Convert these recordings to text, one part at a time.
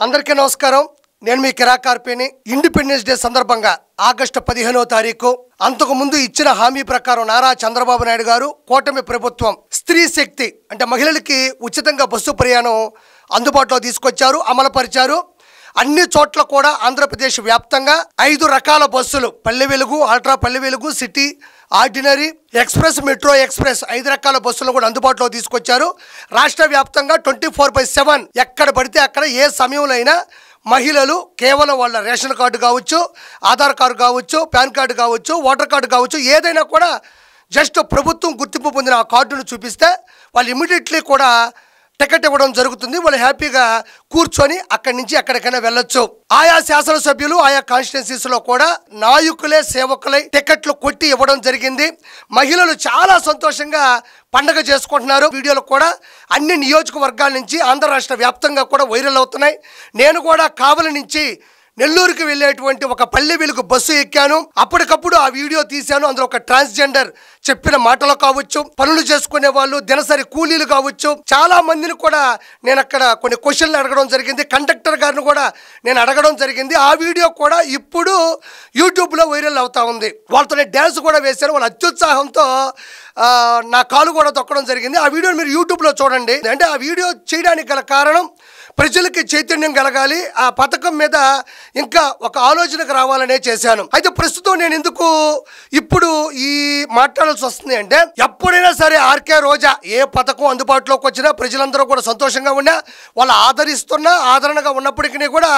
అందరికీ నమస్కారం. నేను మీ కిరాకార్పేని. ఇండిపెండెన్స్ డే సందర్భంగా ఆగస్టు 15వ తారీఖు అంతకు ముందు ఇచ్చిన హామీ ప్రకారం నారా చంద్రబాబు నాయుడు గారు కూటమి ప్రభుత్వం స్త్రీ శక్తి అంటే మహిళలకి ఉచితంగా బస్సు ప్రయాణం అందుబాటులో తీసుకొచ్చారు, అమలుపరిచారు. అన్ని చోట్ల కూడా ఆంధ్రప్రదేశ్ వ్యాప్తంగా 5 రకాల బస్సులు Palle Velugu, ultra Palle Velugu, city, ordinary, express, metro express 5 రకాల బస్సులను కూడా అందుబాటులో తీసుకొచ్చారు. రాష్ట్ర వ్యాప్తంగా 24/7 ఎక్కడ పడితే అక్కడ ఏ సమయంలో అయినా మహిళలు కేవలం వాళ్ళ రేషన్ కార్డు కావచ్చు, ఆధార్ కార్డు కావచ్చు, పాన్ కార్డు కావచ్చు, ఓటర్ కార్డు కావచ్చు, ఏదైనా కూడా జస్ట్ ప్రభుత్వం గుర్తింపు పొందిన ఆ కార్డును చూపిస్తే వాళ్ళు ఇమీడియట్లీ కూడా టికెట్ ఇవ్వడం జరుగుతుంది. వాళ్ళు హ్యాపీగా కూర్చొని అక్కడి నుంచి ఎక్కడికైనా వెళ్ళొచ్చు. ఆయా శాసనసభ్యులు ఆయా కాన్స్టిట్యున్సీస్లో కూడా నాయకులే సేవకులై టికెట్లు కొట్టి ఇవ్వడం జరిగింది. మహిళలు చాలా సంతోషంగా పండగ చేసుకుంటున్నారు. వీడియోలు కూడా అన్ని నియోజకవర్గాల నుంచి ఆంధ్ర రాష్ట్ర వ్యాప్తంగా కూడా వైరల్ అవుతున్నాయి. నేను కూడా కావలి నుంచి నెల్లూరుకి వెళ్ళేటువంటి ఒక పల్లె వెలుగు బస్సు ఎక్కాను. అప్పటికప్పుడు ఆ వీడియో తీశాను. అందులో ఒక ట్రాన్స్జెండర్ చెప్పిన మాటలు కావచ్చు, పనులు చేసుకునే వాళ్ళు, దినసరి కూలీలు కావచ్చు, చాలా మందిని కూడా నేను అక్కడ కొన్ని క్వశ్చన్లు అడగడం జరిగింది. కండక్టర్ గారిని కూడా నేను అడగడం జరిగింది. ఆ వీడియో కూడా ఇప్పుడు యూట్యూబ్లో వైరల్ అవుతా ఉంది. వాళ్ళతో నేను డ్యాన్స్ కూడా వేశాను. వాళ్ళ అత్యుత్సాహంతో నా కాలు కూడా తొక్కడం జరిగింది. ఆ వీడియోని మీరు యూట్యూబ్లో చూడండి. అంటే ఆ వీడియో చేయడానికి గల కారణం ప్రజలకి చైతన్యం కలగాలి, ఆ పథకం మీద ఇంకా ఒక ఆలోచనకు రావాలనే చేశాను. అయితే ప్రస్తుతం నేను ఎందుకు ఇప్పుడు ఈ మాట్లాడాల్సి వస్తుంది అంటే, ఎప్పుడైనా సరే ఆర్కే రోజా ఏ పథకం అందుబాటులోకి వచ్చినా ప్రజలందరూ కూడా సంతోషంగా ఉన్నా, వాళ్ళు ఆదరిస్తున్నా, ఆదరణగా ఉన్నప్పటికీ కూడా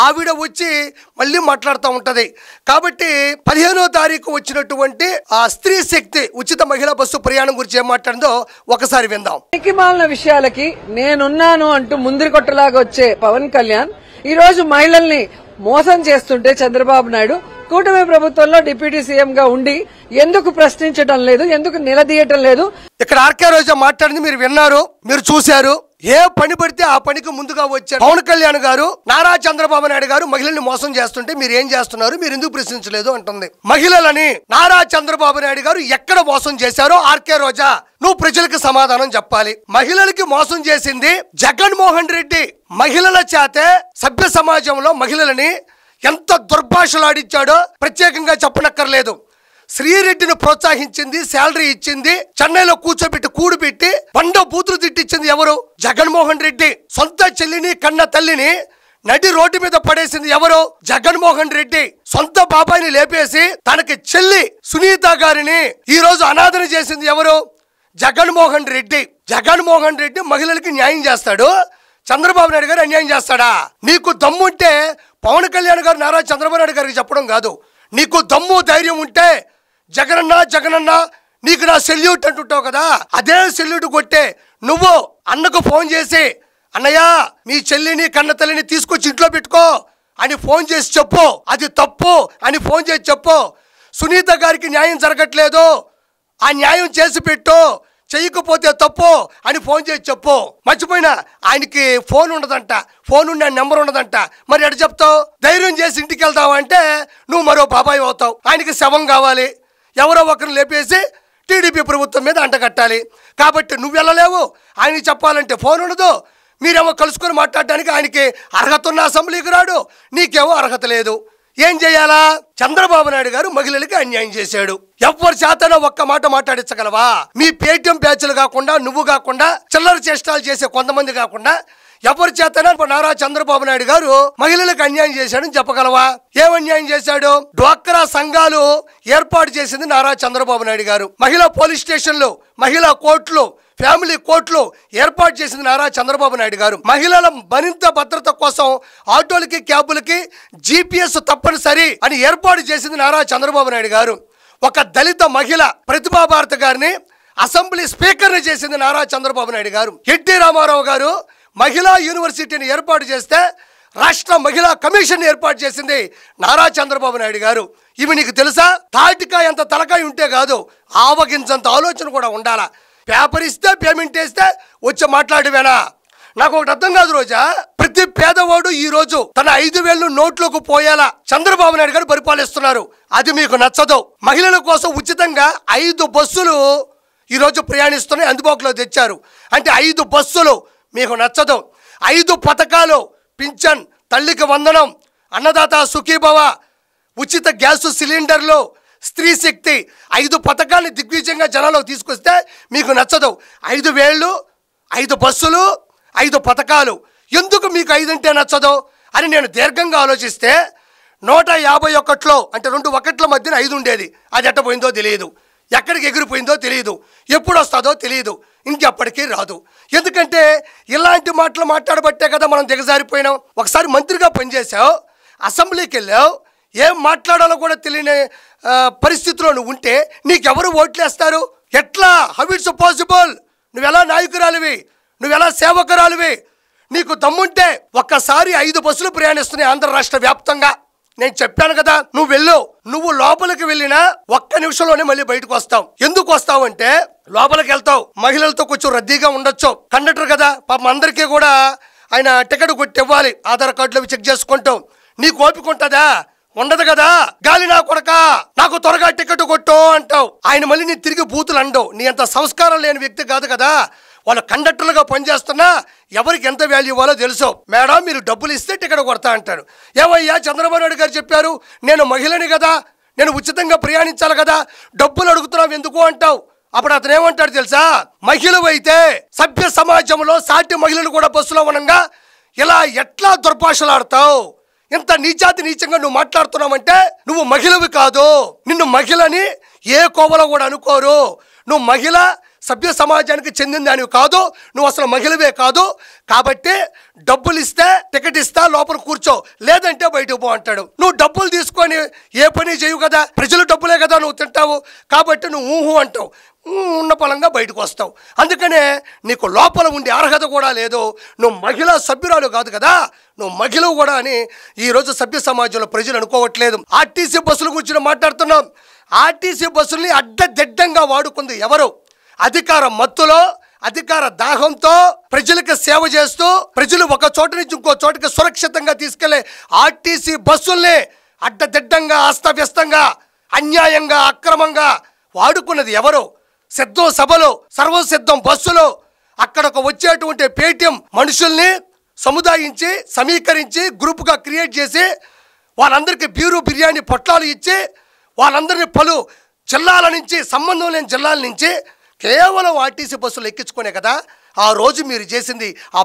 ఆవిడ వచ్చి మళ్ళీ మాట్లాడుతూ ఉంటుంది. కాబట్టి 15వ తారీఖు వచ్చినటువంటి ఆ స్త్రీ శక్తి ఉచిత మహిళా బస్సు ప్రయాణం గురించి ఏం మాట్లాడిందో ఒకసారి విందాం. మాలిన విషయాలకి నేనున్నాను అంటూ ముందరి కొట్టలాగా వచ్చే పవన్ కళ్యాణ్ ఈ రోజు మహిళల్ని మోసం చేస్తుంటే చంద్రబాబు నాయుడు కూటమి ప్రభుత్వంలో డిప్యూటీ సీఎం గా ఉండి ఎందుకు ప్రశ్నించడం లేదు, ఎందుకు నిలదీయటం లేదు? ఇక్కడ ఆర్కే రోజా మాట్లాడింది మీరు విన్నారు, మీరు చూశారు. ఏ పని పడితే ఆ పనికి ముందుగా వచ్చారు పవన్ కళ్యాణ్ గారు. నారా చంద్రబాబు నాయుడు గారు మహిళల్ని మోసం చేస్తుంటే మీరు ఏం చేస్తున్నారు, మీరు ఎందుకు ప్రశ్నించలేదు అంటుంది. మహిళలని నారా చంద్రబాబు నాయుడు గారు ఎక్కడ మోసం చేశారో ఆర్కే రోజా నువ్వు ప్రజలకు సమాధానం చెప్పాలి. మహిళలకి మోసం చేసింది జగన్మోహన్ రెడ్డి. మహిళల చేతే సభ్య సమాజంలో మహిళలని ఎంత దుర్భాషలాడించాడో ప్రత్యేకంగా చెప్పనక్కర్లేదు. శ్రీరెడ్డిని ప్రోత్సహించింది, శాలరీ ఇచ్చింది, చెన్నైలో కూర్చోబెట్టి కూడుపెట్టి బండ బూతులు తిట్టించింది ఎవరు? జగన్మోహన్ రెడ్డి. సొంత చెల్లిని కన్న తల్లిని నడి రోడ్డు మీద పడేసింది ఎవరు? జగన్మోహన్ రెడ్డి. సొంత బాబాయిని లేపేసి తనకి చెల్లి సునీత గారిని ఈ రోజు అనాథన చేసింది ఎవరు? జగన్మోహన్ రెడ్డి. జగన్మోహన్ రెడ్డి మహిళలకి న్యాయం చేస్తాడు, చంద్రబాబు నాయుడు గారు అన్యాయం చేస్తాడా? నీకు దమ్ముంటే పవన్ కళ్యాణ్ గారు నారా చంద్రబాబు నాయుడు గారికి చెప్పడం కాదు, నీకు దమ్ము ధైర్యం ఉంటే జగనన్న జగనన్న నీకు నా సెల్యూట్ అంటుంటావు కదా, అదే సెల్యూట్ కొట్టే నువ్వు అన్నకు ఫోన్ చేసి అన్నయ్య మీ చెల్లిని కన్న తల్లిని తీసుకొచ్చి ఇంట్లో పెట్టుకో అని ఫోన్ చేసి చెప్పు, అది తప్పు అని ఫోన్ చేసి చెప్పు. సునీత గారికి న్యాయం జరగట్లేదు, ఆ న్యాయం చేసి పెట్టు, చెయ్యకపోతే తప్పు అని ఫోన్ చేసి చెప్పు. మర్చిపోయినా ఆయనకి ఫోన్ ఉండదంట, ఫోన్ ఉండే నెంబర్ ఉండదంట. మరి ఎడ చెప్తావు? ధైర్యం చేసి ఇంటికి వెళ్తావు అంటే నువ్వు మరో బాబాయ్ అవుతావు. ఆయనకి శవం కావాలి, ఎవరో ఒకరిని లేపేసి టీడీపీ ప్రభుత్వం మీద అంటగట్టాలి. కాబట్టి నువ్వు వెళ్ళలేవు, ఆయనకి చెప్పాలంటే ఫోన్ ఉండదు. మీరేమో కలుసుకొని మాట్లాడడానికి ఆయనకి అర్హత ఉన్న అసెంబ్లీకి రాడు, నీకేమో అర్హత లేదు. ఏం చేయాలా? చంద్రబాబు నాయుడు గారు మహిళలకి అన్యాయం చేశాడు. ఎవరి చేతనో ఒక్క మాట మాట్లాడించగలవా? మీ పేటీఎం బ్యాచ్లు కాకుండా, నువ్వు కాకుండా, చిల్లర చేష్టాలు చేసే కొంతమంది కాకుండా ఎవరి చేతనా నారా చంద్రబాబు నాయుడు గారు మహిళలకు అన్యాయం చేశాడని చెప్పగలవా? ఏం అన్యాయం చేశాడు? డ్వాక్రా సంఘాలు ఏర్పాటు చేసింది నారా చంద్రబాబు నాయుడు గారు. మహిళా పోలీస్ స్టేషన్లు, మహిళా కోర్టులు, ఫ్యామిలీ కోర్టులు ఏర్పాటు చేసింది నారా చంద్రబాబు నాయుడు గారు. మహిళల మరింత భద్రత కోసం ఆటోలకి, క్యాబులకి GPS తప్పనిసరి అని ఏర్పాటు చేసింది నారా చంద్రబాబు నాయుడు గారు. ఒక దళిత మహిళ ప్రతిభా భారతి గారిని అసెంబ్లీ స్పీకర్ని చేసింది నారా చంద్రబాబు నాయుడు గారు. ఎన్టీ రామారావు గారు మహిళా యూనివర్సిటీని ఏర్పాటు చేస్తే రాష్ట్ర మహిళా కమిషన్ ఏర్పాటు చేసింది నారా చంద్రబాబు నాయుడు గారు. ఇవి నీకు తెలుసా? తాటికాయ అంత తలకాయ ఉంటే కాదు, ఆవగించంత ఆలోచన కూడా ఉండాలా. పేపర్ ఇస్తే పేమెంట్ వేస్తే వచ్చి మాట్లాడేవేనా? నాకు ఒకటి అర్థం కాదు రోజా, ప్రతి పేదవాడు ఈ రోజు తన 5,000 నోట్లోకి పోయేలా చంద్రబాబు నాయుడు గారు పరిపాలిస్తున్నారు. అది మీకు నచ్చదు. మహిళల కోసం ఉచితంగా 5 బస్సులు ఈ రోజు ప్రయాణిస్తున్నాయి, అందుబాటులో తెచ్చారు. అంటే 5 బస్సులు మీకు నచ్చదు. 5 పథకాలు పింఛన్, తల్లికి వందనం, అన్నదాత సుఖీభవ, ఉచిత గ్యాసు సిలిండర్లు, స్త్రీ శక్తి 5 పథకాన్ని దిగ్విజయంగా జనాలకు తీసుకొస్తే మీకు నచ్చదు. 5 వేళ్ళు, 5 బస్సులు, 5 పథకాలు, ఎందుకు మీకు 5 అంటే నచ్చదు అని నేను దీర్ఘంగా ఆలోచిస్తే 151లో అంటే 2 ఒకట్ల మధ్యన 5 ఉండేది. అది ఎట్ట పోయిందో తెలియదు, ఎక్కడికి ఎగిరిపోయిందో తెలియదు, ఎప్పుడు వస్తుందో తెలియదు, ఇంకెప్పటికీ రాదు. ఎందుకంటే ఇలాంటి మాటలు మాట్లాడబట్టే కదా మనం దిగజారిపోయినాం. ఒకసారి మంత్రిగా పనిచేసావు, అసెంబ్లీకి వెళ్ళావు, ఏం మాట్లాడాలో కూడా తెలియని పరిస్థితిలో నువ్వు ఉంటే నీకెవరు ఓట్లేస్తారు? ఎట్లా? How it's possible? నువ్వెలా నాయకురాలివి? నువ్వెలా సేవకురాలివి? నీకు దమ్ముంటే ఒక్కసారి 5 బస్సులు ప్రయాణిస్తున్నాయి ఆంధ్ర రాష్ట్ర వ్యాప్తంగా. నేను చెప్పాను కదా, నువ్వు వెళ్ళు. నువ్వు లోపలికి వెళ్ళినా 1 నిమిషంలోనే మళ్ళీ బయటకు వస్తావు. ఎందుకు వస్తావు అంటే లోపలికి వెళ్తావు, మహిళలతో కొంచెం రద్దీగా ఉండొచ్చు. కండక్టర్ కదా, పాపం అందరికీ కూడా ఆయన టికెట్ కొట్టి ఇవ్వాలి, ఆధార్ కార్డులు అవి చెక్ చేసుకుంటాం. నీకు ఓపిక ఉంటుందా? ఉండదు కదా. గాలి నా కొడక, నాకు త్వరగా టికెట్ కొట్టు అంటావు. ఆయన మళ్ళీ నీ తిరిగి బూతులు అండవు. నీ అంత సంస్కారం లేని వ్యక్తి కాదు కదా. వాళ్ళు కండక్టర్లుగా పనిచేస్తున్నా ఎవరికి ఎంత వాల్యూ ఇవ్వాలో తెలుసు. మేడం మీరు డబ్బులు ఇస్తే టికెట్ కొడతా అంటారు. ఏమయ్యా, చంద్రబాబు నాయుడు గారు చెప్పారు, నేను మహిళని కదా, నేను ఉచితంగా ప్రయాణించాలి కదా, డబ్బులు అడుగుతున్నావు ఎందుకు అంటావు. అప్పుడు అతను ఏమంటాడు తెలుసా? మహిళవైతే సభ్య సమాజంలో సాటి మహిళలు కూడా బస్సులో ఉండగా ఇలా ఎట్లా దుర్భాషలాడతావు? ఇంత నీచాతి నీచంగా నువ్వు మాట్లాడుతున్నావంటే నువ్వు మహిళవి కాదు. నిన్ను మహిళని ఏ కోవలో కూడా అనుకోరు. నువ్వు మహిళ, సభ్య సమాజానికి చెందిన దానివి కాదు, నువ్వు అసలు మహిళవే కాదు. కాబట్టి డబ్బులు ఇస్తే టికెట్ ఇస్తా, లోపల కూర్చో, లేదంటే బయటకు పో అంటాడు. నువ్వు డబ్బులు తీసుకొని ఏ పని చేయవు కదా, ప్రజలు డబ్బులే కదా నువ్వు తింటావు. కాబట్టి నువ్వు ఊహు అంటావు, ఉన్న పలంగా బయటకు వస్తావు. అందుకనే నీకు లోపల ఉండే అర్హత కూడా లేదు. నువ్వు మహిళా సభ్యురాలు కాదు కదా, నువ్వు మహిళవు కూడా అని ఈరోజు సభ్య సమాజంలో ప్రజలు అనుకోవట్లేదు. ఆర్టీసీ బస్సుల గురించి మాట్లాడుతున్నాం. ఆర్టీసీ బస్సుల్ని అడ్డదిడ్డంగా వాడుకుంది ఎవరు? అధికార మత్తులో, అధికార దాహంతో ప్రజలకు సేవ చేస్తూ ప్రజలు ఒక చోట నుంచి ఇంకో చోటకి సురక్షితంగా తీసుకెళ్లే ఆర్టీసీ బస్సుల్ని అడ్డదిడ్డంగా, అస్తవ్యస్తంగా, అన్యాయంగా, అక్రమంగా వాడుకున్నది ఎవరు? సిద్ధం సభలు, సర్వసిద్ధం బస్సులు, అక్కడకు వచ్చేటువంటి పేటీఎం మనుషుల్ని సముదాయించి, సమీకరించి, గ్రూపుగా క్రియేట్ చేసి వాళ్ళందరికీ బీరు బిర్యానీ పొట్లాలు ఇచ్చి వాళ్ళందరినీ పలు జిల్లాల నుంచి, సంబంధం లేని జిల్లాల నుంచి కేవలం ఆర్టీసీ బస్సులు ఎక్కించుకునే కదా ఆ రోజు మీరు చేసింది. ఆ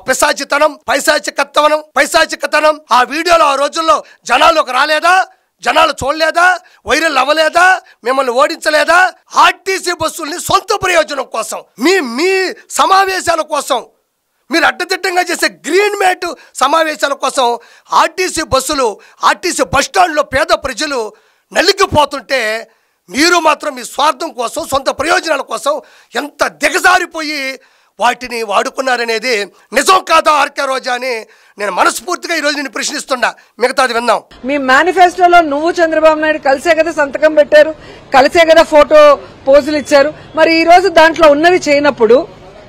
పైశాచికతనం ఆ వీడియోలో ఆ రోజుల్లో జనాల్లోకి రాలేదా? జనాలు చూడలేదా? వైరల్ అవ్వలేదా? మిమ్మల్ని ఓడించలేదా? ఆర్టీసీ బస్సుల్ని సొంత ప్రయోజనం కోసం, మీ సమావేశాల కోసం, మీరు అడ్డదిడ్డంగా చేసే గ్రీన్ మ్యాట్ సమావేశాల కోసం ఆర్టీసీ బస్సులు, ఆర్టీసీ బస్టాండ్లో పేద ప్రజలు నలిగిపోతుంటే మీరు మాత్రం మీ స్వార్థం కోసం, సొంత ప్రయోజనాల కోసం ఎంత దిగజారిపోయి వాటిని వాడుకున్నారనేది నిజం కాదా ఆర్కే రోజా అని నేను మనస్ఫూర్తిగా ఈరోజు నేను ప్రశ్నిస్తున్నా. మిగతాది విందాం. మీ మేనిఫెస్టోలో నువ్వు చంద్రబాబు నాయుడు కలిసే కదా సంతకం పెట్టారు, కలిసే కదా ఫోటో పోజులు ఇచ్చారు. మరి ఈ రోజు దాంట్లో ఉన్నది చేయనప్పుడు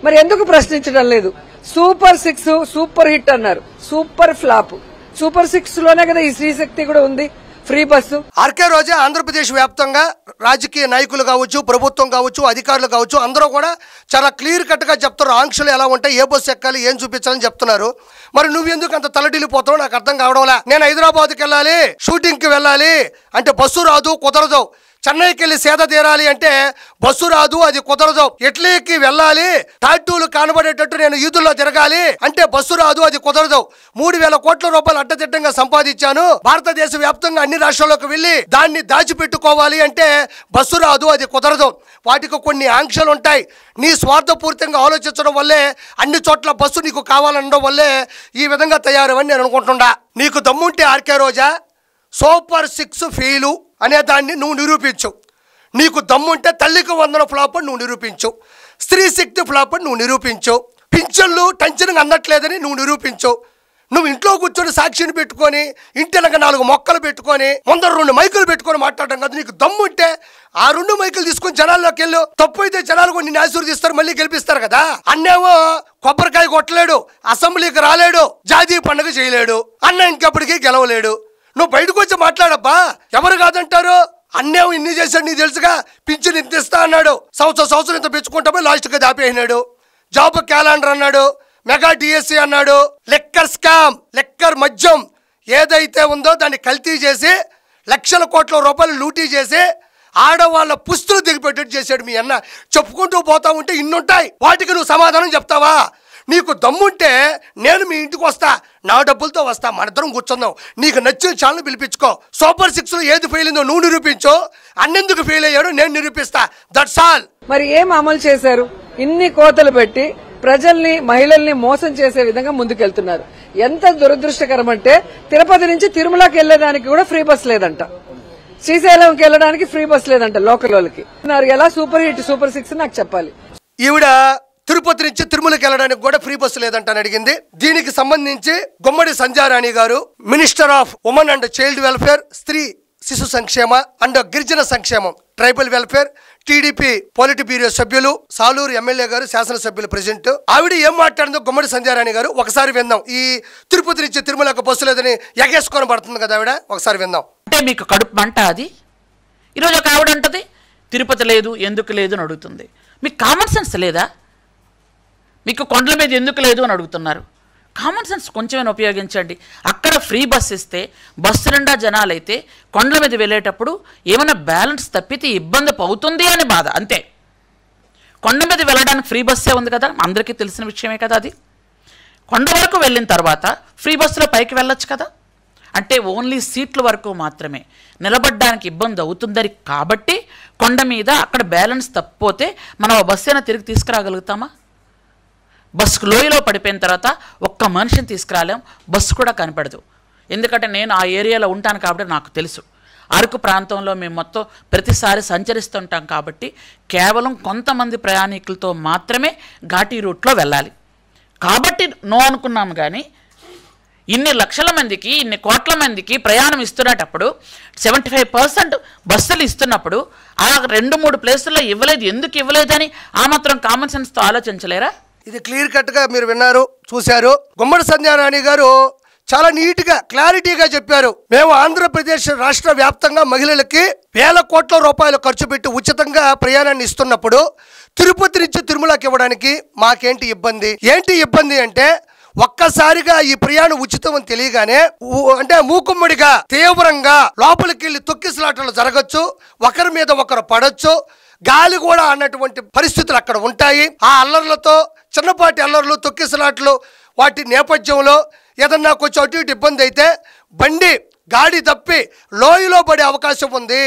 మరి ఎందుకు ప్రశ్నించడం లేదు? సూపర్ 6 సూపర్ హిట్ అన్నారు, సూపర్ ఫ్లాప్. సూపర్ 6 లోనే కదా ఈ శ్రీశక్తి కూడా ఉంది, ఫ్రీ బస్సు. ఆర్కే రోజా ఆంధ్రప్రదేశ్ వ్యాప్తంగా రాజకీయ నాయకులు కావచ్చు, ప్రభుత్వం కావచ్చు, అధికారులు కావచ్చు, అందరూ కూడా చాలా క్లియర్ కట్గా చెప్తున్నారు ఆంక్షలు ఎలా ఉంటాయి, ఏ బస్సు ఎక్కాలి, ఏం చూపించాలని చెప్తున్నారు. మరి నువ్వెందుకు అంత తలడిల్లిపోతావు నాకు అర్థం కావడంలా. నేను హైదరాబాద్కి వెళ్ళాలి, షూటింగ్కి వెళ్ళాలి అంటే బస్సు రాదు, కుదరదు. చెన్నైకి వెళ్ళి సేద తీరాలి అంటే బస్సు రాదు, అది కుదరదు. ఇటలీకి వెళ్ళాలి, టాటూలు కనబడేటట్టు నేను ఈదుల్లో తిరగాలి అంటే బస్సు రాదు, అది కుదరదు. 3,000 కోట్ల రూపాయలు అడ్డదిడ్డంగా సంపాదించాను, భారతదేశ వ్యాప్తంగా అన్ని రాష్ట్రాల్లోకి వెళ్ళి దాన్ని దాచిపెట్టుకోవాలి అంటే బస్సు రాదు, అది కుదరదు. వాటికి కొన్ని ఆంక్షలు ఉంటాయి. నీ స్వార్థపూరితంగా ఆలోచించడం వల్లే అన్ని చోట్ల బస్సు నీకు కావాలనడం వల్లే ఈ విధంగా తయారవని నేను అనుకుంటున్నా. నీకు దమ్ముంటే ఆర్కే రోజా సూపర్ 6 ఫెయిలు అనే దాన్ని నువ్వు నిరూపించు. నీకు దమ్ముంటే తల్లికి వందన ఫ్లాప్ అని నువ్వు నిరూపించు, స్త్రీ శక్తి ఫ్లాప్ అని నువ్వు నిరూపించు, పింఛన్లు టెన్షన్గా అందట్లేదని నువ్వు నిరూపించు. నువ్వు ఇంట్లో కూర్చొని సాక్షిని పెట్టుకొని, ఇంటినక 4 మొక్కలు పెట్టుకొని, ముందర 2 మైకులు పెట్టుకొని మాట్లాడడం కాదు. నీకు దమ్ముంటే ఆ 2 మైకులు తీసుకొని జనాల్లోకి వెళ్ళు. తప్పు అయితే జనాలు కొన్ని ఆశీర్వదిస్తారు, మళ్ళీ గెలిపిస్తారు కదా. అన్నేమో కొబ్బరికాయ కొట్టలేడు, అసెంబ్లీకి రాలేడు, జాతీయ పండుగ చేయలేడు, అన్న ఇంకెప్పటికీ గెలవలేడు. నువ్వు బయటకు వచ్చి మాట్లాడబ్బా, ఎవరు కాదంటారు? అన్నేమో ఇన్ని చేశాడు నీకు తెలుసుగా, పింఛన్ ఇంత ఇస్తా అన్నాడు, సంవత్సరం ఇంత పెంచుకుంటామో లాస్ట్గా దాపేసినాడు. జాబ్ క్యాలెండర్ అన్నాడు, మెగా డిఎస్సి అన్నాడు. లిక్కర్ స్కామ్, లిక్కర్ మద్యం ఏదైతే ఉందో దాన్ని కల్తీ చేసి లక్షల కోట్ల రూపాయలు లూటీ చేసి ఆడవాళ్ళ పుస్తులు దిగిపెట్టేట్టు చేశాడు మీ అన్న. చెప్పుకుంటూ పోతా ఉంటే ఇన్నుంటాయి, వాటికి నువ్వు సమాధానం చెప్తావా? నీకు దమ్ముంటే నేను మీ ఇంటికి వస్తా, నా డబ్బులతో వస్తా, మనిద్దరం కూర్చుందాం, నీకు నచ్చిన ఛానల్ పిలిపించుకో. సూపర్ 6లో ఏది ఫెయిల్ అయిందో నువ్వు నిరూపించు, అన్నెందుకు ఫెయిల్ అయ్యాడో నేను నిరూపిస్తా. That's all. మరి ఏం అమలు చేశారు? ఇన్ని కోతలు పెట్టి ప్రజల్ని, మహిళల్ని మోసం చేసే విధంగా ముందుకెళ్తున్నారు. ఎంత దురదృష్టకరం అంటే తిరుపతి నుంచి తిరుమలకి వెళ్లేదానికి కూడా ఫ్రీ బస్ లేదంట, శ్రీశైలంకి వెళ్ళడానికి ఫ్రీ బస్ లేదంట లోకల్ వాళ్ళకి. ఎలా సూపర్ హిట్ సూపర్ 6 నాకు చెప్పాలి. ఈవిడ తిరుపతి నుంచి తిరుమలకి వెళ్ళడానికి కూడా ఫ్రీ బస్సు లేదంటని అడిగింది. దీనికి సంబంధించి గుమ్మడి సంధ్యారాణి గారు, minister of women and child welfare, స్త్రీ శిశు సంక్షేమ అండ్ గిరిజన సంక్షేమం, tribal welfare, TDP polit bureau సభ్యులు, సాలూరు ఎమ్మెల్యే గారు, శాసనసభ్యులు ప్రెసిడెంట్. ఆవిడ ఏం మాట్లాడిందో గుమ్మడి సంధ్యారాణి గారు ఒకసారి విందాం. ఈ తిరుపతి నుంచి తిరుమలకు బస్సు లేదని ఎగేసుకొని పడుతుంది కదా ఆవిడ, ఒకసారి విందాం. అంటే మీకు కడుపు మంట అది. ఈరోజు ఒక ఆవిడ అంటది తిరుపతి లేదు, ఎందుకు లేదు అని అడుగుతుంది. మీకు కామన్ సెన్స్ లేదా? మీకు కొండల మీద ఎందుకు లేదు అని అడుగుతున్నారు. కామన్ సెన్స్ కొంచెమైనా ఉపయోగించండి. అక్కడ ఫ్రీ బస్ ఇస్తే బస్సు నిండా జనాలైతే కొండల మీద వెళ్ళేటప్పుడు ఏమైనా బ్యాలెన్స్ తప్పితే ఇబ్బంది అవుతుంది అని బాధ, అంతే. కొండ మీద వెళ్ళడానికి ఫ్రీ బస్సే ఉంది కదా, అందరికీ తెలిసిన విషయమే కదా అది. కొండ వరకు వెళ్ళిన తర్వాత ఫ్రీ బస్సులో పైకి వెళ్ళొచ్చు కదా. అంటే ఓన్లీ సీట్ల వరకు మాత్రమే, నిలబడడానికి ఇబ్బంది అవుతుందని కాబట్టి కొండ మీద అక్కడ బ్యాలెన్స్ తప్పిపోతే మనం ఆ బస్సు అయినా తిరిగి తీసుకురాగలుగుతామా? బస్సుకు లోయలో పడిపోయిన తర్వాత ఒక్క మనిషిని తీసుకురాలేం, బస్సు కూడా కనపడదు. ఎందుకంటే నేను ఆ ఏరియాలో ఉంటాను కాబట్టి నాకు తెలుసు. అరకు ప్రాంతంలో మేము మొత్తం ప్రతిసారి సంచరిస్తుంటాం కాబట్టి కేవలం కొంతమంది ప్రయాణికులతో మాత్రమే ఘాటీ రూట్లో వెళ్ళాలి. కాబట్టి నో అనుకున్నాము. కానీ ఇన్ని లక్షల మందికి, ఇన్ని కోట్ల మందికి ప్రయాణం ఇస్తున్నప్పుడు 75% బస్సులు ఇస్తున్నప్పుడు ఆ 2-3 ప్లేసుల్లో ఇవ్వలేదు, ఎందుకు ఇవ్వలేదని ఆ మాత్రం కామన్ సెన్స్తో ఆలోచించలేరా? ఇది క్లియర్ కట్గా మీరు విన్నారు, చూశారు. గుమ్మడి సంధ్యారాణి గారు చాలా నీట్గా, క్లారిటీగా చెప్పారు. మేము ఆంధ్రప్రదేశ్ రాష్ట్ర వ్యాప్తంగా మహిళలకి వేల కోట్ల రూపాయలు ఖర్చు పెట్టి ఉచితంగా ప్రయాణాన్ని ఇస్తున్నప్పుడు తిరుపతి నుంచి తిరుమలకి ఇవ్వడానికి మాకేంటి ఇబ్బంది? ఏంటి ఇబ్బంది అంటే ఒక్కసారిగా ఈ ప్రయాణం ఉచితం అని తెలియగానే అంటే మూకుమ్మడిగా తీవ్రంగా లోపలికి వెళ్ళి తొక్కిసలాటలు జరగచ్చు, ఒకరి మీద ఒకరు పడొచ్చు, గాలి కూడా అన్నటువంటి పరిస్థితులు అక్కడ ఉంటాయి. ఆ అల్లర్లతో, చిన్నపాటి అల్లర్లు, తొక్కిసలాట్లు వాటి నేపథ్యంలో ఏదన్నా కొంచెం అటు ఇటు ఇబ్బంది అయితే బండి గాడి తప్పి లోయలో పడే అవకాశం ఉంది.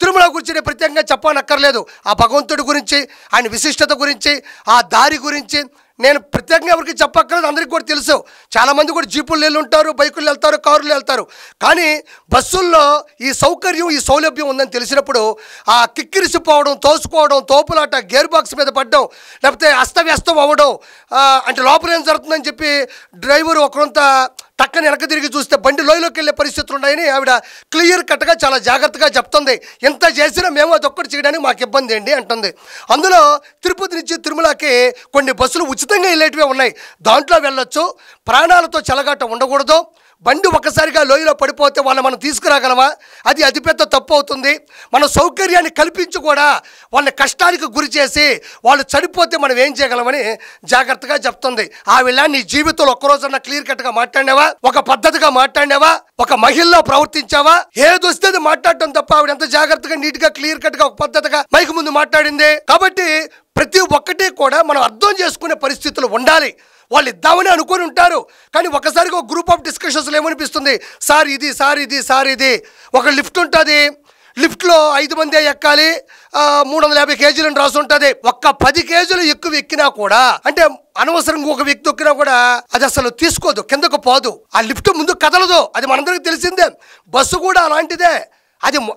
తిరుమల గురించి ప్రత్యేకంగా చెప్పనక్కర్లేదు. ఆ భగవంతుడి గురించి, ఆయన విశిష్టత గురించి, ఆ దారి గురించి నేను ప్రత్యేకంగా ఎవరికి చెప్పక్కర్లేదు, అందరికీ కూడా తెలుసు. చాలామంది కూడా జీపులు వెళ్ళి ఉంటారు, బైకులు వెళ్తారు, కారులు వెళ్తారు. కానీ బస్సుల్లో ఈ సౌకర్యం, ఈ సౌలభ్యం ఉందని తెలిసినప్పుడు ఆ కిక్కిరిసిపోవడం, తోసుకోవడం, తోపులాట, గేర్ బాక్స్ మీద పడడం, లేకపోతే అస్తవ్యస్తం అవ్వడం, అంటే లోపల ఏం జరుగుతుందని చెప్పి డ్రైవరు ఒకరంత టక్కని వెనక తిరిగి చూస్తే బండి లోయలోకి వెళ్ళే పరిస్థితులు ఉన్నాయని ఆవిడ క్లియర్ కట్గా చాలా జాగ్రత్తగా చెప్తుంది. ఎంత చేసినా మేము అదొక్కటి చేయడానికి మాకు ఇబ్బంది ఏంటి అంటుంది. అందులో తిరుపతి నుంచి తిరుమలకి కొన్ని బస్సులు ఉచితంగా వెళ్ళేటివే ఉన్నాయి, దాంట్లో వెళ్ళొచ్చు. ప్రాణాలతో చెలగాట ఉండకూడదు. బండి ఒక్కసారిగా లోయలో పడిపోతే వాళ్ళని మనం తీసుకురాగలమా? అది అతిపెద్ద తప్పు అవుతుంది. మన సౌకర్యాన్ని కల్పించి కూడా వాళ్ళని కష్టానికి గురి చేసి వాళ్ళు చనిపోతే మనం ఏం చేయగలమని జాగ్రత్తగా చెప్తుంది. ఆవిడ నీ జీవితంలో ఒక్కరోజన్నా క్లియర్ కట్గా మాట్లాడినావా? ఒక పద్ధతిగా మాట్లాడినావా? ఒక మహిళలో ప్రవర్తించావా? ఏదొస్తే అది మాట్లాడటం తప్ప ఆవిడ ఎంత జాగ్రత్తగా, నీట్గా, క్లియర్ కట్గా, ఒక పద్ధతిగా మైకు ముందు మాట్లాడింది. కాబట్టి ప్రతి ఒక్కటి కూడా మనం అర్థం చేసుకునే పరిస్థితులు ఉండాలి. వాళ్ళు ఇద్దామని అనుకుని ఉంటారు, కానీ ఒకసారిగా ఒక గ్రూప్ ఆఫ్ డిస్కషన్స్లో ఏమనిపిస్తుంది, సార్ ఇది, సార్ ఇది, సార్ ఇది. ఒక లిఫ్ట్ ఉంటుంది, లిఫ్ట్లో 5 మందే ఎక్కాలి, 350 కేజీలను రాసి ఉంటుంది. ఒక్క 10 కేజీలు ఎక్కువ ఎక్కినా కూడా, అంటే అనవసరంగా ఒక వ్యక్తి ఎక్కినా కూడా అది అసలు తీసుకోదు, కిందకు పోదు, ఆ లిఫ్ట్ ముందు కదలదు. అది మనందరికీ తెలిసిందే. బస్సు కూడా అలాంటిదే.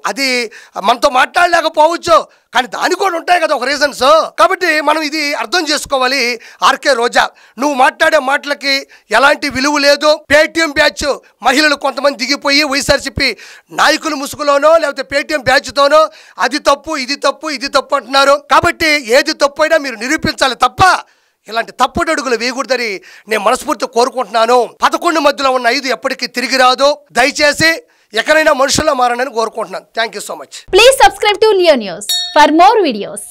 అది మనతో మాట్లాడలేకపోవచ్చు, కానీ దానికి కూడా ఉంటాయి కదా ఒక రీజన్స్. కాబట్టి మనం ఇది అర్థం చేసుకోవాలి. ఆర్కే రోజా, నువ్వు మాట్లాడే మాటలకి ఎలాంటి విలువ లేదు. పేటీఎం బ్యాచ్ మహిళలు కొంతమంది దిగిపోయి వైఎస్ఆర్సీపీ నాయకుల ముసుగులోనో లేకపోతే పేటీఎం బ్యాచ్తోనో అది తప్పు, ఇది తప్పు, ఇది తప్పు అంటున్నారు. కాబట్టి ఏది తప్పు అయినా మీరు నిరూపించాలి తప్ప ఇలాంటి తప్పుడు అడుగులు వేయకూడదని నేను మనస్ఫూర్తిగా కోరుకుంటున్నాను. 11 మధ్యలో ఉన్న 5 ఎప్పటికీ తిరిగి రాదు. దయచేసి ఎక్కడైనా మనుషుల్లో మారనని కోరుకుంటున్నాను. Thank you so much. Please subscribe to Leo news for more videos.